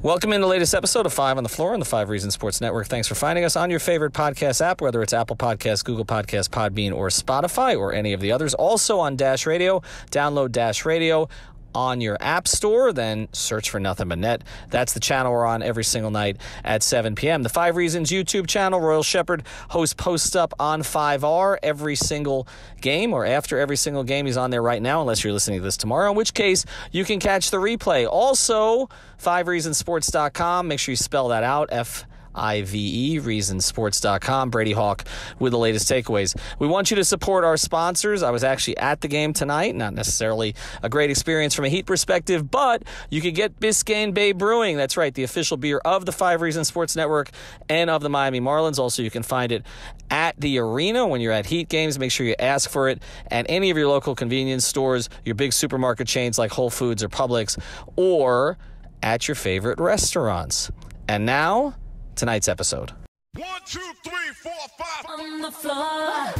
Welcome in the latest episode of 5 on the Floor on the 5 Reasons Sports Network. Thanks for finding us on your favorite podcast app, whether it's Apple Podcasts, Google Podcasts, Podbean, or Spotify, or any of the others. Also on Dash Radio. Download Dash Radio on your app store, then search for Nothing But Net. That's the channel we're on every single night at 7 p.m. The 5 Reasons YouTube channel, Royal Shepherd hosts Post Up on 5R every single game, or after every single game. He's on there right now, unless you're listening to this tomorrow, in which case you can catch the replay. Also, 5reasonsports.com. Make sure you spell that out, FIVE, reasonsports.com. Brady Hawk with the latest takeaways. We want you to support our sponsors. I was actually at the game tonight. Not necessarily a great experience from a Heat perspective, but you can get Biscayne Bay Brewing. That's right, the official beer of the 5 Reasons Sports Network and of the Miami Marlins. Also, you can find it at the arena when you're at Heat games. Make sure you ask for it at any of your local convenience stores, your big supermarket chains like Whole Foods or Publix, or at your favorite restaurants. And now, tonight's episode. 1, 2, 3, 4, 5 on the floor.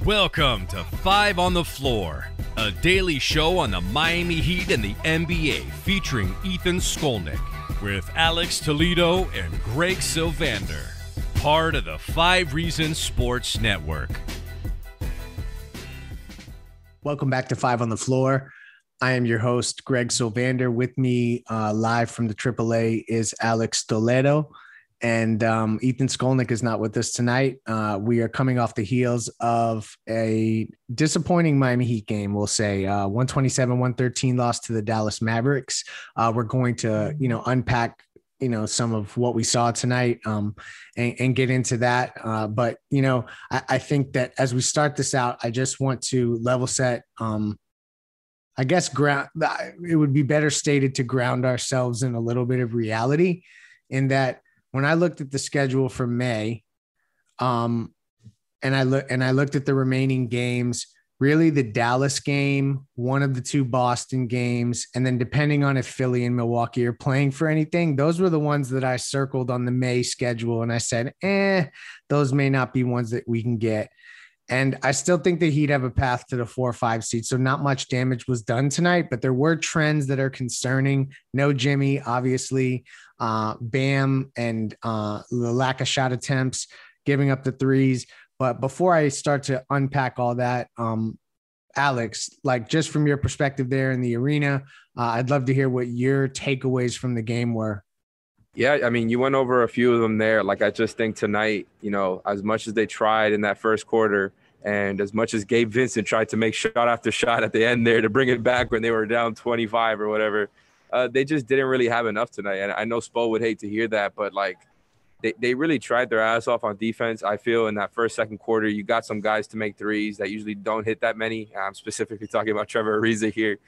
Welcome to 5 on the Floor, a daily show on the Miami Heat and the NBA featuring Ethan Skolnick with Alex Toledo and Greg Sylvander, part of the 5 Reasons Sports Network. Welcome back to 5 on the Floor. I am your host, Greg Sylvander. With me live from the AAA is Alex Toledo. And Ethan Skolnick is not with us tonight. We are coming off the heels of a disappointing Miami Heat game, we'll say. 127-113 loss to the Dallas Mavericks. We're going to, unpack, some of what we saw tonight and get into that. But, I think that as we start this out, I just want to level set. I guess it would be better stated to ground ourselves in a little bit of reality, in that when I looked at the schedule for May, and I looked at the remaining games, really the Dallas game, one of the 2 Boston games, and then depending on if Philly and Milwaukee are playing for anything, those were the ones that I circled on the May schedule. And I said, those may not be ones that we can get. And I still think the Heat have a path to the 4 or 5 seed. So not much damage was done tonight, but there were trends that are concerning. No Jimmy, obviously, Bam, and the lack of shot attempts, giving up the threes. But before I start to unpack all that, Alex, just from your perspective there in the arena, I'd love to hear what your takeaways from the game were. Yeah, I mean, you went over a few of them there. I just think tonight, as much as they tried in that first quarter, and as much as Gabe Vincent tried to make shot after shot at the end there to bring it back when they were down 25 or whatever, they just didn't really have enough tonight. And I know Spo would hate to hear that, but they really tried their ass off on defense. I feel in that first, second quarter, you got some guys to make threes that usually don't hit that many. I'm specifically talking about Trevor Ariza here.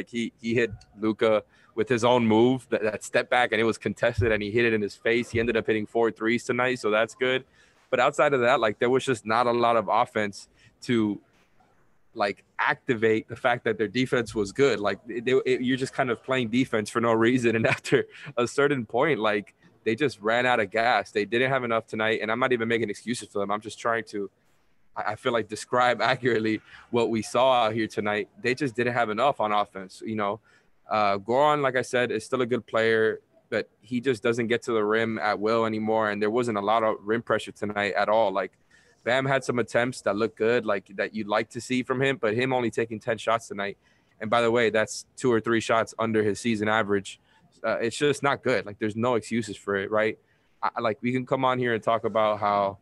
He hit Luka with his own move, that step back, and it was contested, and he hit it in his face. He ended up hitting 4 threes tonight, so that's good. But outside of that, there was just not a lot of offense to, activate the fact that their defense was good. You're just kind of playing defense for no reason, and after a certain point, they just ran out of gas. They didn't have enough tonight, and I'm not even making excuses for them. I'm just trying to, I feel describe accurately what we saw out here tonight. They just didn't have enough on offense, Goran, like I said, is still a good player, but he just doesn't get to the rim at will anymore. And there wasn't a lot of rim pressure tonight at all. Bam had some attempts that look good, that you'd like to see from him, but him only taking 10 shots tonight. And by the way, that's 2 or 3 shots under his season average. It's just not good. There's no excuses for it, right? We can come on here and talk about how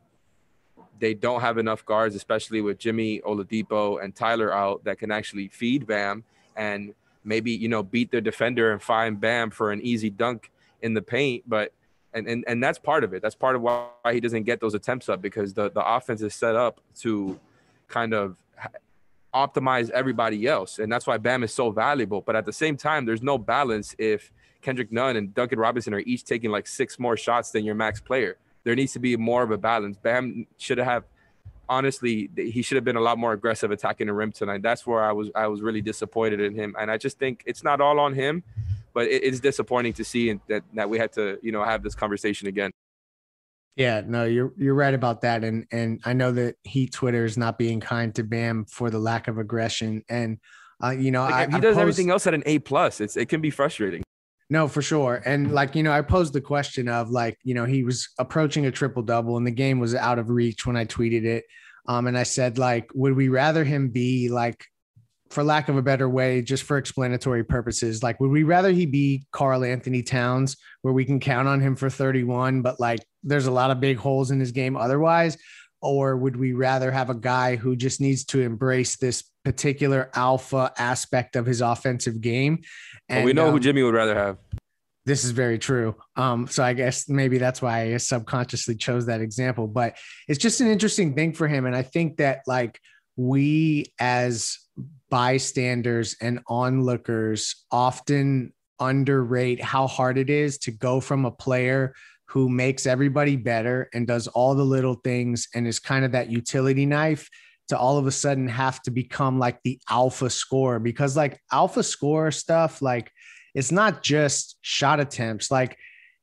they don't have enough guards, especially with Jimmy, Oladipo, and Tyler out, that can actually feed Bam and maybe, beat their defender and find Bam for an easy dunk in the paint. But and that's part of it. That's part of why he doesn't get those attempts up, because the offense is set up to kind of optimize everybody else. And that's why Bam is so valuable. But at the same time, there's no balance if Kendrick Nunn and Duncan Robinson are each taking 6 more shots than your max player. There needs to be more of a balance. Bam should have honestly, he should have been a lot more aggressive attacking the rim tonight. That's where I was really disappointed in him. And I just think it's not all on him, but it's disappointing to see that we had to, have this conversation again. Yeah, no, you're right about that. And I know that Heat Twitter is not being kind to Bam for the lack of aggression. And, he does everything else at an A+. It can be frustrating. No, for sure. And like, I posed the question of like, he was approaching a triple double and the game was out of reach when I tweeted it. And I said, like, would we rather him be like, for lack of a better way, just for explanatory purposes, like, would we rather he be Karl Anthony Towns, where we can count on him for 31, but like there's a lot of big holes in his game otherwise? Or would we rather have a guy who just needs to embrace this particular alpha aspect of his offensive game? And we know who Jimmy would rather have. This is very true. So I guess maybe that's why I subconsciously chose that example, but it's just an interesting thing for him. And I think that like we as bystanders and onlookers often underrate how hard it is to go from a player who makes everybody better and does all the little things and is kind of that utility knife to all of a sudden have to become like the alpha scorer, because like alpha scorer stuff, like it's not just shot attempts. Like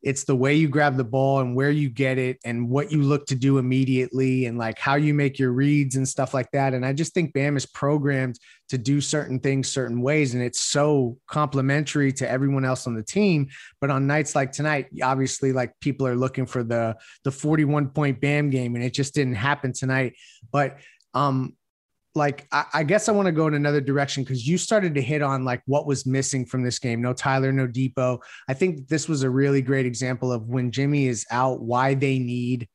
it's the way you grab the ball and where you get it and what you look to do immediately and like how you make your reads and stuff like that. And I just think Bam is programmed to do certain things certain ways. And it's so complementary to everyone else on the team. But on nights like tonight, obviously like people are looking for the 41-point Bam game, and it just didn't happen tonight. But like, I guess I want to go in another direction because you started to hit on like what was missing from this game. No Tyler, no Depot. I think this was a really great example of when Jimmy is out, why they need,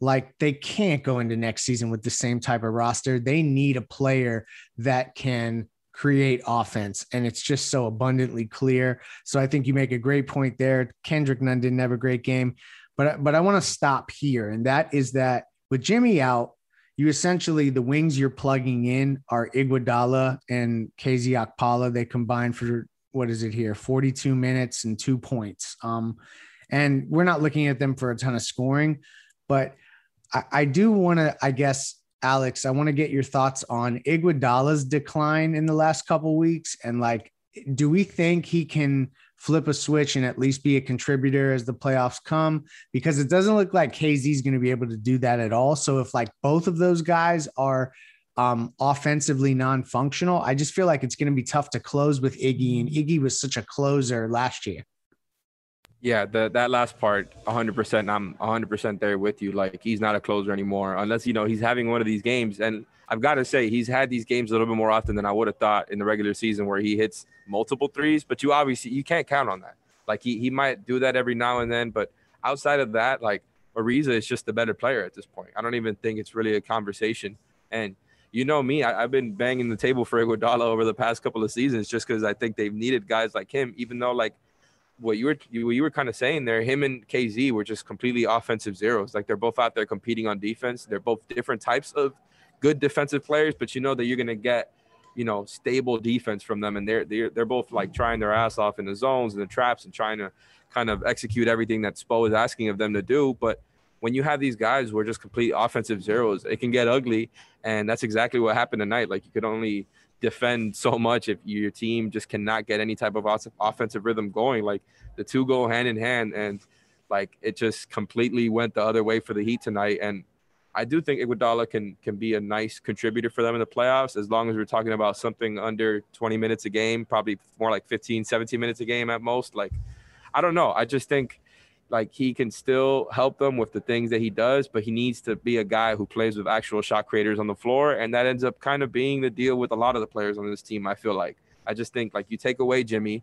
like, they can't go into next season with the same type of roster. They need a player that can create offense. And it's just so abundantly clear. So I think you make a great point there. Kendrick Nunn didn't have a great game, but I want to stop here. And that is that with Jimmy out, you essentially, the wings you're plugging in are Iguodala and KZ Okpala. They combined for, what is it here, 42 minutes and 2 points. And we're not looking at them for a ton of scoring, but I do want to, I guess, Alex, I want to get your thoughts on Iguodala's decline in the last couple of weeks. And like, do we think he can flip a switch and at least be a contributor as the playoffs come? Because it doesn't look like KZ is going to be able to do that at all. So if like both of those guys are offensively non-functional, I just feel like it's going to be tough to close with Iggy, and Iggy was such a closer last year. Yeah, that last part, 100%. I'm 100% there with you. Like, he's not a closer anymore unless, he's having one of these games. And I've got to say, he's had these games a little bit more often than I would have thought in the regular season where he hits multiple threes. But you can't count on that. Like, he might do that every now and then. But outside of that, like, Ariza is just the better player at this point. I don't even think it's really a conversation. And you know me, I've been banging the table for Iguodala over the past couple of seasons just because I think they've needed guys like him, even though, like, what you were kind of saying there, him and KZ were just completely offensive zeros. Like, they're both out there competing on defense. They're both different types of good defensive players, but you know that you're going to get, stable defense from them. And they're both like trying their ass off in the zones and the traps and trying to kind of execute everything that Spo is asking of them to do. But when you have these guys who are just complete offensive zeros, it can get ugly. And that's exactly what happened tonight. Like, you could only defend so much if your team just cannot get any type of offensive rhythm going. Like, the two go hand in hand, and like it just completely went the other way for the Heat tonight. And I do think Iguodala can be a nice contributor for them in the playoffs, as long as we're talking about something under 20 minutes a game, probably more like 15, 17 minutes a game at most. Like, I don't know. I just think like he can still help them with the things that he does, but he needs to be a guy who plays with actual shot creators on the floor. And that ends up kind of being the deal with a lot of the players on this team. I feel like, I just think like you take away Jimmy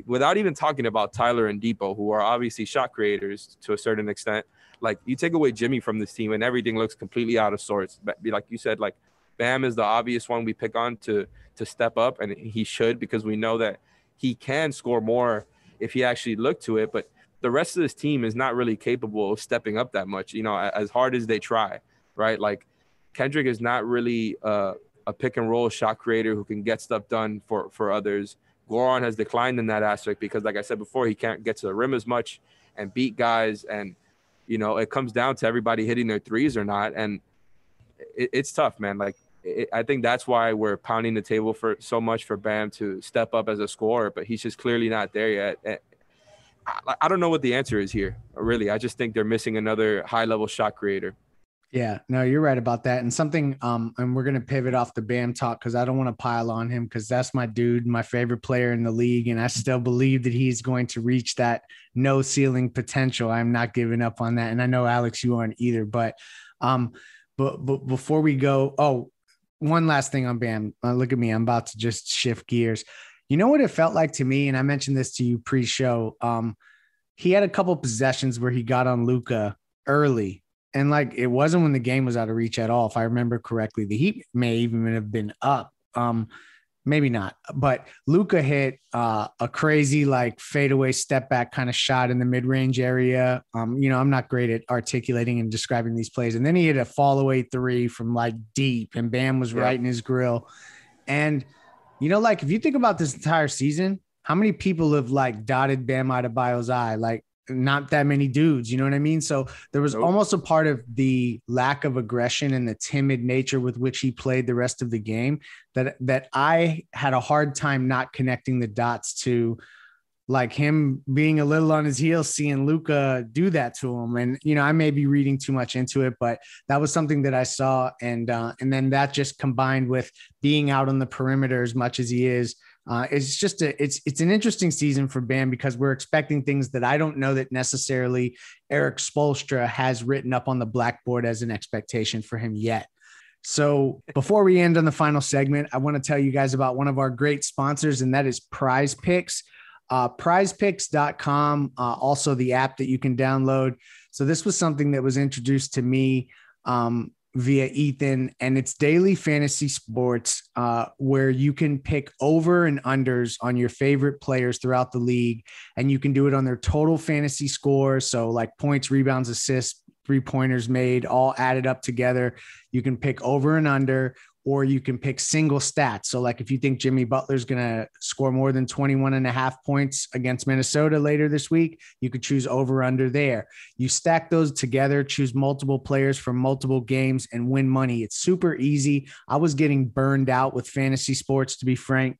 without even talking about Tyler and Depot, who are obviously shot creators to a certain extent. Like, you take away Jimmy from this team and everything looks completely out of sorts. But like you said, like Bam is the obvious one we pick on to step up, and he should, because we know that he can score more if he actually looked to it. But the rest of this team is not really capable of stepping up that much, as hard as they try, right? Like, Kendrick is not really a pick and roll shot creator who can get stuff done for others. Goran has declined in that aspect because, like I said before, he can't get to the rim as much and beat guys. And, it comes down to everybody hitting their threes or not. And it's tough, man. Like, I think that's why we're pounding the table for so much for Bam to step up as a scorer, but he's just clearly not there yet. I don't know what the answer is here, really. I just think they're missing another high-level shot creator. Yeah, no, you're right about that. And something, and we're gonna pivot off the Bam talk because I don't want to pile on him because that's my dude, my favorite player in the league, and I still believe that he's going to reach that no ceiling potential. I'm not giving up on that, and I know Alex, you aren't either. Um, but before we go, oh, one last thing on Bam. Look at me, I'm about to just shift gears. You know what it felt like to me, and I mentioned this to you pre-show. He had a couple possessions where he got on Luka early. And like it wasn't when the game was out of reach at all, if I remember correctly. The Heat may even have been up. Maybe not. But Luka hit a crazy like fadeaway step back kind of shot in the mid-range area. I'm not great at articulating and describing these plays. And then he hit a fall away three from like deep, and Bam was right in his grill. And like if you think about this entire season, how many people have like dotted Bam Adebayo's eye? Like not that many dudes, you know what I mean? So there was almost a part of the lack of aggression and the timid nature with which he played the rest of the game that I had a hard time not connecting the dots to, like him being a little on his heels, seeing Luka do that to him. And, I may be reading too much into it, but that was something that I saw. And then that just combined with being out on the perimeter as much as he is, it's just it's an interesting season for Bam because we're expecting things that I don't know that necessarily Eric Spoelstra has written up on the blackboard as an expectation for him yet. So before we end on the final segment, I want to tell you guys about one of our great sponsors, and that is Prize Picks. Prizepicks.com, also the app that you can download. So this was something that was introduced to me via Ethan, and it's daily fantasy sports where you can pick over and unders on your favorite players throughout the league, and you can do it on their total fantasy score. So like points, rebounds, assists, 3-pointers made, all added up together. You can pick over and under, or you can pick single stats. So like if you think Jimmy Butler is going to score more than 21.5 points against Minnesota later this week, you could choose over under there. You stack those together, choose multiple players from multiple games, and win money. It's super easy. I was getting burned out with fantasy sports, to be frank.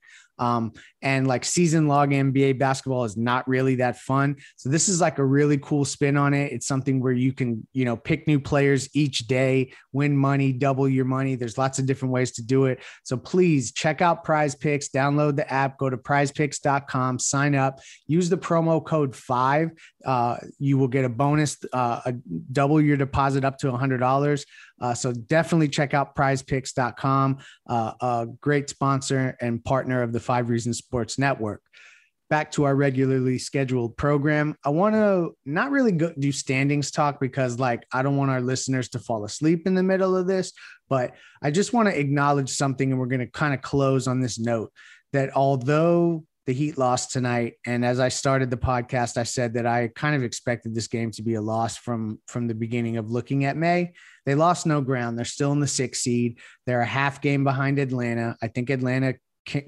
And like season log NBA basketball is not really that fun. So this is like a really cool spin on it. It's something where you can, pick new players each day, win money, double your money. There's lots of different ways to do it. So please check out Prize Picks, download the app, go to prizepicks.com, sign up, use the promo code 5. You will get a bonus, double your deposit up to $100. So definitely check out prizepicks.com, a great sponsor and partner of the 5 Reasons Sports Network. Back to our regularly scheduled program. I want to not really do standings talk because I don't want our listeners to fall asleep in the middle of this, but I just want to acknowledge something, and we're going to kind of close on this note that although the Heat lost tonight, and as I started the podcast, I said that I kind of expected this game to be a loss from the beginning of looking at May. They lost no ground. They're still in the 6th seed. They're a half game behind Atlanta. I think Atlanta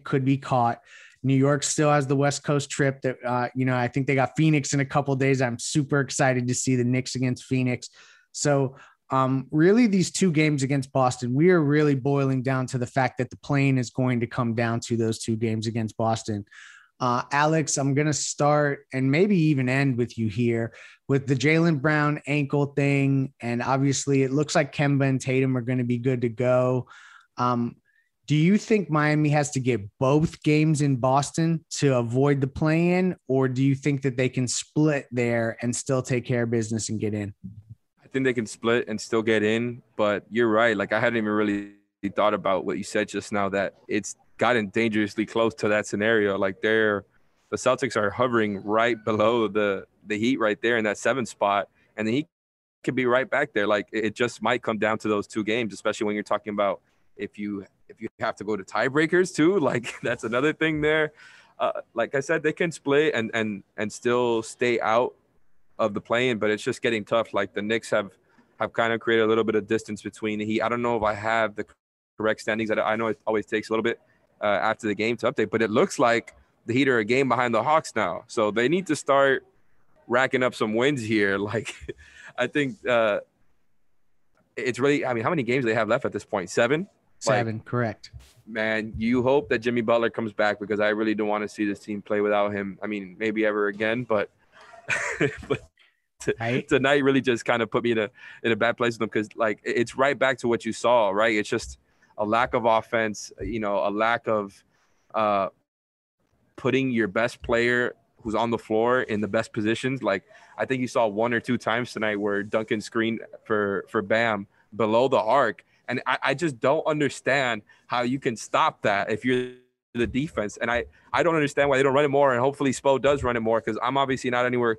could be caught. New York still has the West Coast trip that, I think they got Phoenix in a couple of days. I'm super excited to see the Knicks against Phoenix. So really these 2 games against Boston, we are really boiling down to the fact that the play-in is going to come down to those 2 games against Boston. Alex, I'm going to start and maybe even end with you here with the Jaylen Brown ankle thing. And obviously it looks like Kemba and Tatum are going to be good to go. Do you think Miami has to get both games in Boston to avoid the play-in, or do you think that they can split there and still take care of business and get in? I think they can split and still get in, but you're right. Like I hadn't even really thought about what you said just now, that it's gotten dangerously close to that scenario. Like the Celtics are hovering right below the Heat right there in that 7th spot, and the Heat could be right back there. Like it just might come down to those 2 games, especially when you're talking about if you have to go to tiebreakers too. Like that's another thing there. Like I said, they can split and still stay out of the play-in, but it's just getting tough. Like the Knicks have kind of created a little bit of distance between the Heat. I don't know if I have the correct standings. I know it always takes a little bit after the game to update, but it looks like the Heat are a game behind the Hawks now. So they need to start racking up some wins here. Like I think it's really, how many games do they have left at this point? 7? 7, correct. Man, you hope that Jimmy Butler comes back, because I really don't want to see this team play without him. Maybe ever again, but Right. tonight really just kind of put me in a bad place with them, because like it's right back to what you saw, right? It's just a lack of offense, a lack of putting your best player who's on the floor in the best positions. Like I think you saw one or two times tonight where Duncan screened for Bam below the arc. And I just don't understand how you can stop that if you're the defense. And I don't understand why they don't run it more. And hopefully Spo does run it more, because I'm obviously not anywhere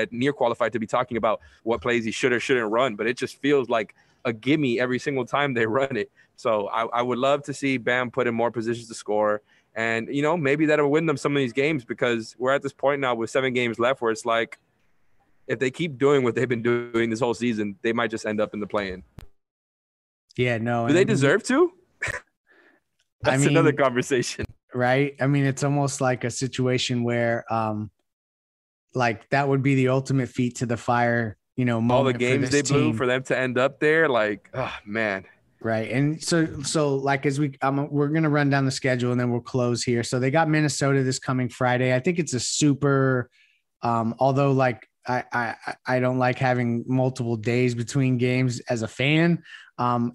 near qualified to be talking about what plays he should or shouldn't run. But it just feels like a gimme every single time they run it. So I would love to see Bam put in more positions to score. And, maybe that'll win them some of these games, because we're at this point now with 7 games left where it's like, if they keep doing what they've been doing this whole season, they might just end up in the play-in. Yeah, no. Do they deserve to? That's another conversation. Right. I mean, it's almost like a situation where like that would be the ultimate feat to the fire, moment. All the games they blew for them to end up there. Like, oh man. Right. And so like, as we're going to run down the schedule and then we'll close here. So they got Minnesota this coming Friday. I think it's a super, although like I don't like having multiple days between games as a fan.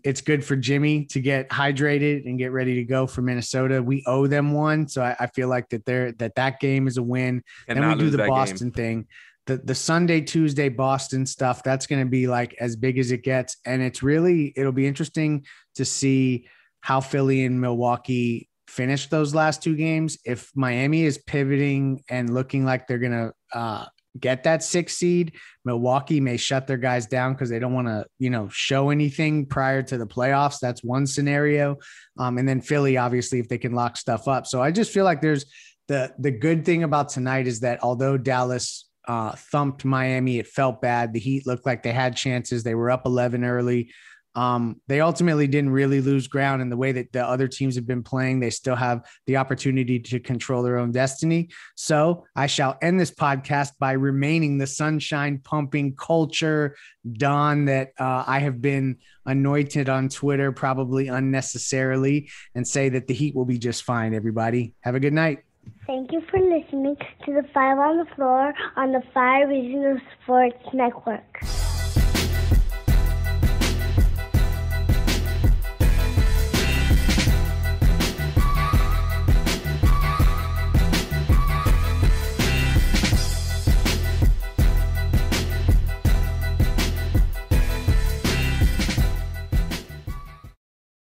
It's good for Jimmy to get hydrated and get ready to go for Minnesota. We owe them one. So I feel like that game is a win. And then we do the Boston thing. The Sunday, Tuesday, Boston stuff, that's going to be like as big as it gets. And it'll be interesting to see how Philly and Milwaukee finish those last 2 games. If Miami is pivoting and looking like they're going to get that 6th seed, Milwaukee may shut their guys down because they don't want to, show anything prior to the playoffs. That's one scenario. And then Philly, obviously, if they can lock stuff up. So I just feel like there's the good thing about tonight is that although Dallas thumped Miami, it felt bad. The Heat looked like they had chances. They were up 11 early. They ultimately didn't really lose ground in the way that the other teams have been playing. They still have the opportunity to control their own destiny. So I shall end this podcast by remaining the sunshine pumping culture Don that I have been anointed on Twitter, probably unnecessarily, and say that the Heat will be just fine. Everybody have a good night. Thank you for listening to the 5 on the Floor on the 5 Regional Sports Network.